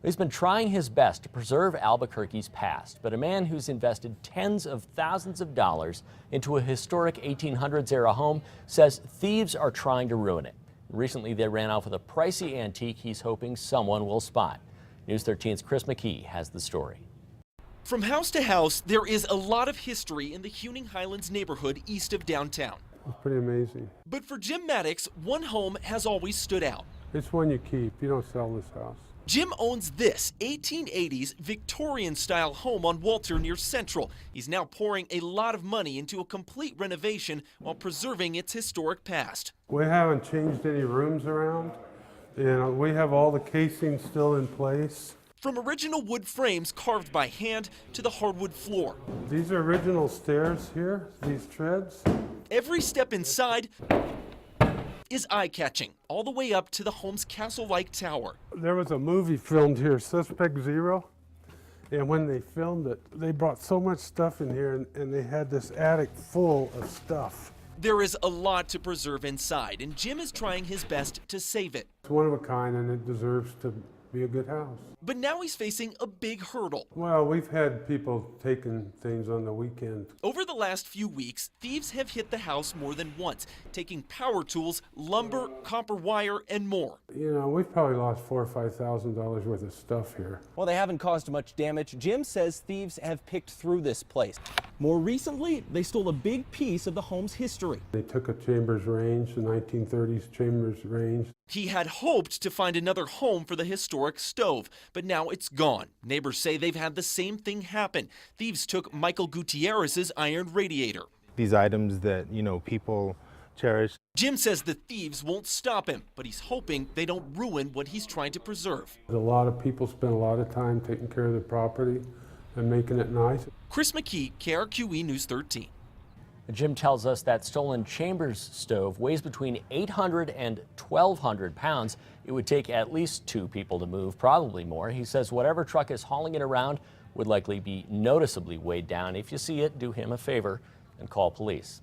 He's been trying his best to preserve Albuquerque's past, but a man who's invested tens of thousands of dollars into a historic 1800s era home says thieves are trying to ruin it. Recently, they ran off with a pricey antique he's hoping someone will spot. News 13's Chris McKee has the story. From house to house, there is a lot of history in the Huning Highlands neighborhood east of downtown. It's pretty amazing. But for Jim Maddox, one home has always stood out. It's one you keep. You don't sell this house. Jim owns this 1880s Victorian-style home on Walter near Central. He's now pouring a lot of money into a complete renovation while preserving its historic past. We haven't changed any rooms around. We have all the casing still in place. From original wood frames carved by hand to the hardwood floor. These are original stairs here, these treads. Every step inside is eye-catching, all the way up to the home's castle-like tower. There was a movie filmed here, Suspect Zero, and when they filmed it, they brought so much stuff in here, and they had this attic full of stuff. There is a lot to preserve inside, and Jim is trying his best to save it. It's one of a kind, and it deserves to be a good house. But now he's facing a big hurdle. Well, we've had people taking things on the weekend. Over the last few weeks, thieves have hit the house more than once, taking power tools, lumber, copper wire, and more. You know, we've probably lost $4,000 or $5,000 worth of stuff here. While they haven't caused much damage, Jim says thieves have picked through this place. More recently, they stole a big piece of the home's history. They took a Chambers range, the 1930s Chambers range. He had hoped to find another home for the historic stove, but now it's gone. Neighbors say they've had the same thing happen. Thieves took Michael Gutierrez's iron radiator. These items that, people cherish. Jim says the thieves won't stop him, but he's hoping they don't ruin what he's trying to preserve. A lot of people spend a lot of time taking care of the property and making it nice. Chris McKee, KRQE News 13. Jim tells us that stolen Chambers stove weighs between 800 and 1,200 pounds. It would take at least 2 people to move, probably more. He says whatever truck is hauling it around would likely be noticeably weighed down. If you see it, do him a favor and call police.